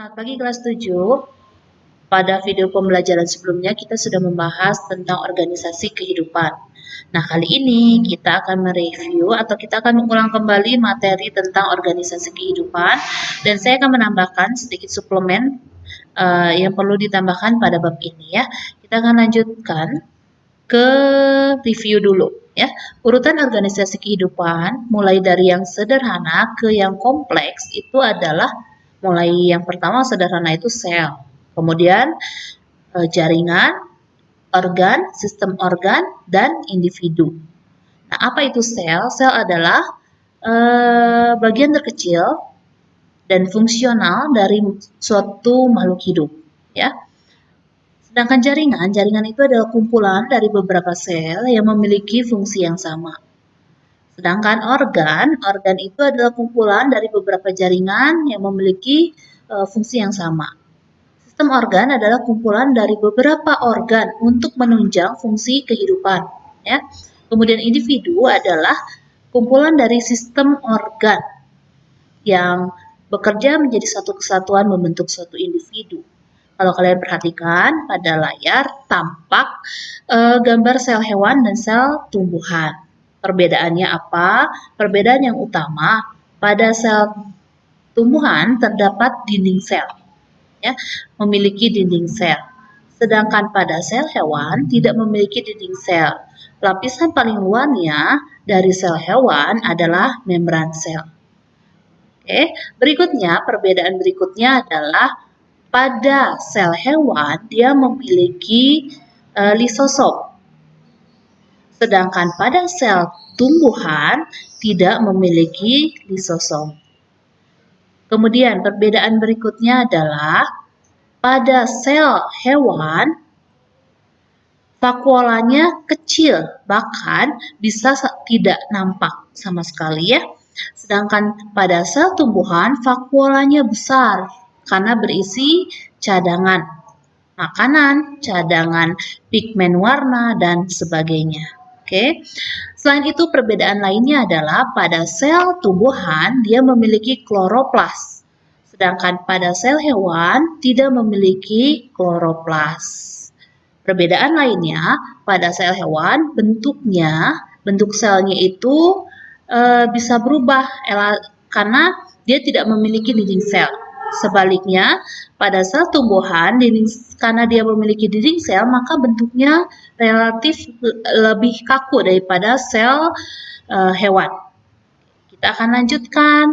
Selamat pagi kelas 7. Pada video pembelajaran sebelumnya kita sudah membahas tentang organisasi kehidupan. Nah, kali ini kita akan mereview atau kita akan mengulang kembali materi tentang organisasi kehidupan dan saya akan menambahkan sedikit suplemen yang perlu ditambahkan pada bab ini ya. Kita akan lanjutkan ke review dulu ya. Urutan organisasi kehidupan mulai dari yang sederhana ke yang kompleks itu adalah mulai yang pertama sederhana itu sel, kemudian jaringan, organ, sistem organ, dan individu. Nah, apa itu sel? Sel adalah bagian terkecil dan fungsional dari suatu makhluk hidup, ya. Sedangkan jaringan itu adalah kumpulan dari beberapa sel yang memiliki fungsi yang sama. Sedangkan organ itu adalah kumpulan dari beberapa jaringan yang memiliki fungsi yang sama. Sistem organ adalah kumpulan dari beberapa organ untuk menunjang fungsi kehidupan. Ya. Kemudian individu adalah kumpulan dari sistem organ yang bekerja menjadi satu kesatuan membentuk suatu individu. Kalau kalian perhatikan pada layar tampak gambar sel hewan dan sel tumbuhan. Perbedaannya apa? Perbedaan yang utama pada sel tumbuhan terdapat dinding sel, ya, memiliki dinding sel. Sedangkan pada sel hewan tidak memiliki dinding sel. Lapisan paling luarnya dari sel hewan adalah membran sel. Oke, berikutnya perbedaan berikutnya adalah pada sel hewan dia memiliki lisosom. Sedangkan pada sel tumbuhan tidak memiliki lisosom. Kemudian perbedaan berikutnya adalah pada sel hewan vakuolanya kecil, bahkan bisa tidak nampak sama sekali ya. Sedangkan pada sel tumbuhan vakuolanya besar karena berisi cadangan makanan, cadangan pigmen warna, dan sebagainya. Oke. Selain itu, perbedaan lainnya adalah pada sel tumbuhan dia memiliki kloroplas, sedangkan pada sel hewan tidak memiliki kloroplas. Perbedaan lainnya pada sel hewan bentuk selnya itu bisa berubah karena dia tidak memiliki dinding sel. Sebaliknya, pada sel tumbuhan, karena dia memiliki dinding sel, maka bentuknya relatif lebih kaku daripada sel hewan. Kita akan lanjutkan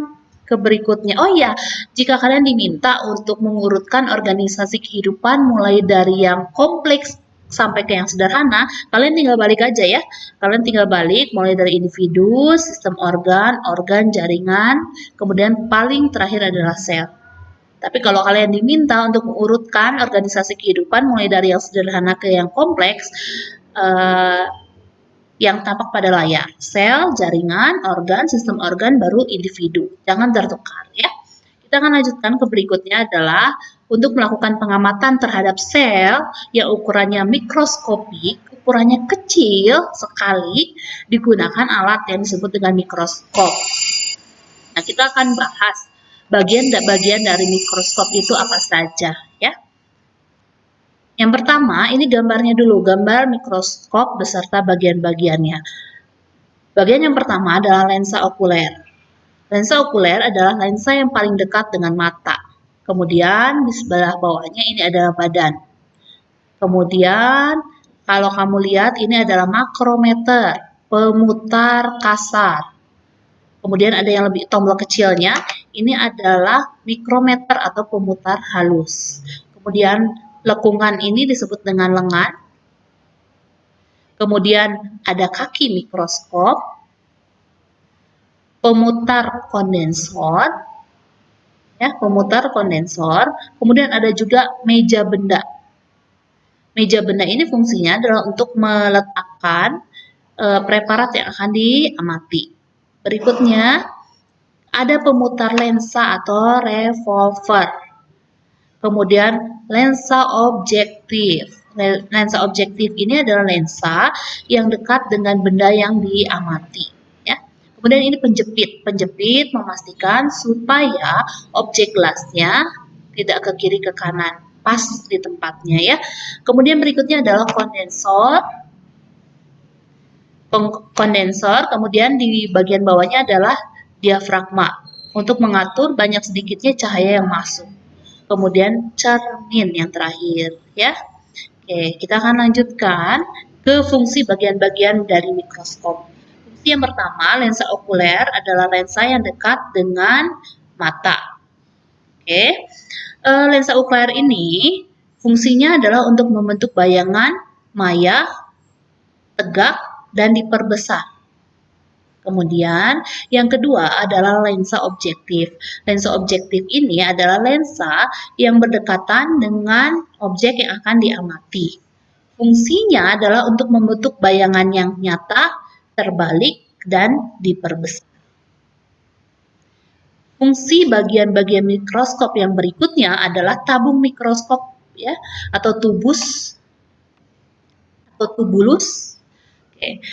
ke berikutnya. Oh iya, jika kalian diminta untuk mengurutkan organisasi kehidupan mulai dari yang kompleks sampai ke yang sederhana, kalian tinggal balik aja ya. Kalian tinggal balik mulai dari individu, sistem organ, jaringan, kemudian paling terakhir adalah sel. Tapi kalau kalian diminta untuk mengurutkan organisasi kehidupan mulai dari yang sederhana ke yang kompleks, yang tampak pada layar, sel, jaringan, organ, sistem organ, baru individu. Jangan tertukar ya. Kita akan lanjutkan ke berikutnya adalah untuk melakukan pengamatan terhadap sel yang ukurannya mikroskopik, ukurannya kecil sekali, digunakan alat yang disebut dengan mikroskop. Nah, kita akan bahas bagian-bagian dari mikroskop itu apa saja ya. Yang pertama, ini gambarnya dulu, gambar mikroskop beserta bagian-bagiannya. Bagian yang pertama adalah lensa okuler. Lensa okuler adalah lensa yang paling dekat dengan mata. Kemudian di sebelah bawahnya ini adalah badan. Kemudian kalau kamu lihat ini adalah makrometer, pemutar kasar. Kemudian ada yang lebih tombol kecilnya, ini adalah mikrometer atau pemutar halus. Kemudian lekungan ini disebut dengan lengan. Kemudian ada kaki mikroskop, pemutar kondensor, ya, pemutar kondensor. Kemudian ada juga meja benda. Meja benda ini fungsinya adalah untuk meletakkan preparat yang akan diamati. Berikutnya, ada pemutar lensa atau revolver. Kemudian lensa objektif. Lensa objektif ini adalah lensa yang dekat dengan benda yang diamati. Ya. Kemudian ini penjepit. Penjepit memastikan supaya objek gelasnya tidak ke kiri ke kanan, pas di tempatnya ya. Kemudian berikutnya adalah kondensor, kemudian di bagian bawahnya adalah diafragma untuk mengatur banyak sedikitnya cahaya yang masuk. Kemudian cermin yang terakhir ya. Oke, kita akan lanjutkan ke fungsi bagian-bagian dari mikroskop. Fungsi yang pertama, lensa okuler adalah lensa yang dekat dengan mata. Oke, lensa okuler ini fungsinya adalah untuk membentuk bayangan maya, tegak, dan diperbesar. Kemudian yang kedua adalah lensa objektif. Lensa objektif ini adalah lensa yang berdekatan dengan objek yang akan diamati. Fungsinya adalah untuk membentuk bayangan yang nyata, terbalik, dan diperbesar. Fungsi bagian-bagian mikroskop yang berikutnya adalah tabung mikroskop ya, atau tubus atau tubulus. Oke.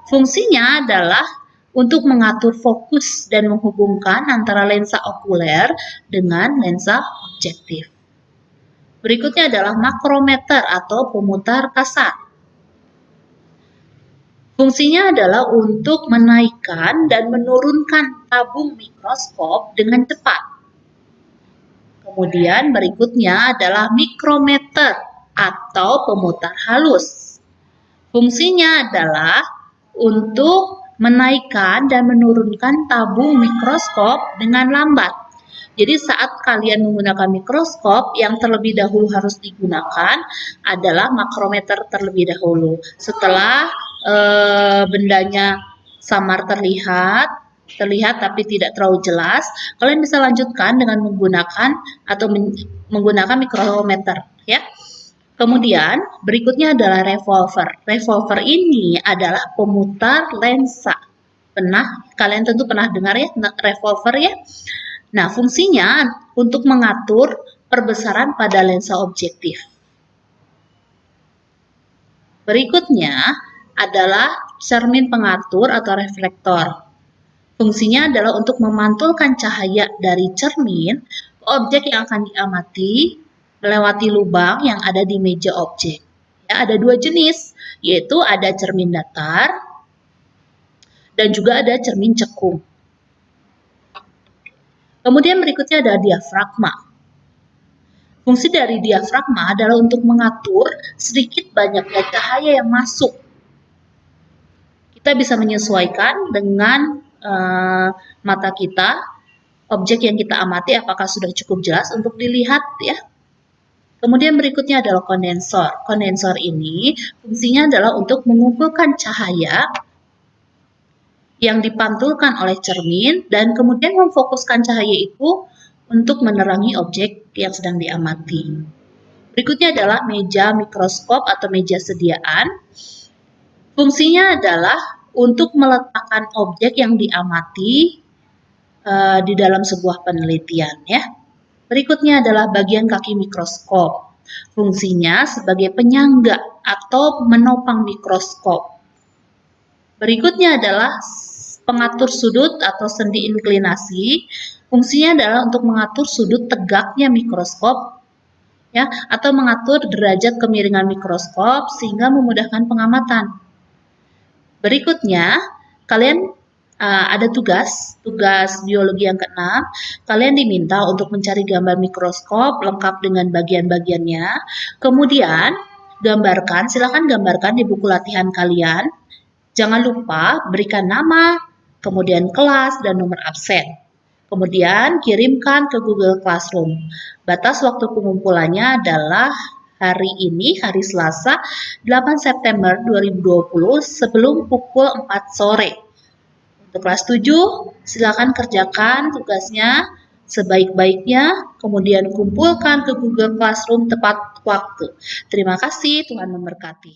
Fungsinya adalah untuk mengatur fokus dan menghubungkan antara lensa okuler dengan lensa objektif. Berikutnya adalah makrometer atau pemutar kasar. Fungsinya adalah untuk menaikkan dan menurunkan tabung mikroskop dengan cepat. Kemudian berikutnya adalah mikrometer atau pemutar halus. Fungsinya adalah untuk menaikkan dan menurunkan tabung mikroskop dengan lambat. Jadi saat kalian menggunakan mikroskop, yang terlebih dahulu harus digunakan adalah makrometer terlebih dahulu. Setelah bendanya samar terlihat tapi tidak terlalu jelas, kalian bisa lanjutkan dengan menggunakan menggunakan mikrometer ya. Kemudian berikutnya adalah revolver. Revolver ini adalah pemutar lensa. Kalian tentu pernah dengar ya revolver ya. Nah, fungsinya untuk mengatur perbesaran pada lensa objektif. Berikutnya adalah cermin pengatur atau reflektor. Fungsinya adalah untuk memantulkan cahaya dari cermin ke objek yang akan diamati melewati lubang yang ada di meja objek. Ya, ada dua jenis, yaitu ada cermin datar dan juga ada cermin cekung. Kemudian berikutnya ada diafragma. Fungsi dari diafragma adalah untuk mengatur sedikit banyaknya cahaya yang masuk. Kita bisa menyesuaikan dengan mata kita, objek yang kita amati apakah sudah cukup jelas untuk dilihat ya. Kemudian berikutnya adalah kondensor. Kondensor ini fungsinya adalah untuk mengumpulkan cahaya yang dipantulkan oleh cermin dan kemudian memfokuskan cahaya itu untuk menerangi objek yang sedang diamati. Berikutnya adalah meja mikroskop atau meja sediaan. Fungsinya adalah untuk meletakkan objek yang diamati di dalam sebuah penelitian ya. Berikutnya adalah bagian kaki mikroskop. Fungsinya sebagai penyangga atau menopang mikroskop. Berikutnya adalah pengatur sudut atau sendi inklinasi. Fungsinya adalah untuk mengatur sudut tegaknya mikroskop ya, atau mengatur derajat kemiringan mikroskop sehingga memudahkan pengamatan. Berikutnya, kalian ada tugas biologi yang ke-6. Kalian diminta untuk mencari gambar mikroskop lengkap dengan bagian-bagiannya. Kemudian, silakan gambarkan di buku latihan kalian. Jangan lupa berikan nama, kemudian kelas, dan nomor absen. Kemudian, kirimkan ke Google Classroom. Batas waktu pengumpulannya adalah hari ini, hari Selasa, 8 September 2020, sebelum pukul 4 sore. Untuk kelas 7, silakan kerjakan tugasnya sebaik-baiknya, kemudian kumpulkan ke Google Classroom tepat waktu. Terima kasih, Tuhan memberkati.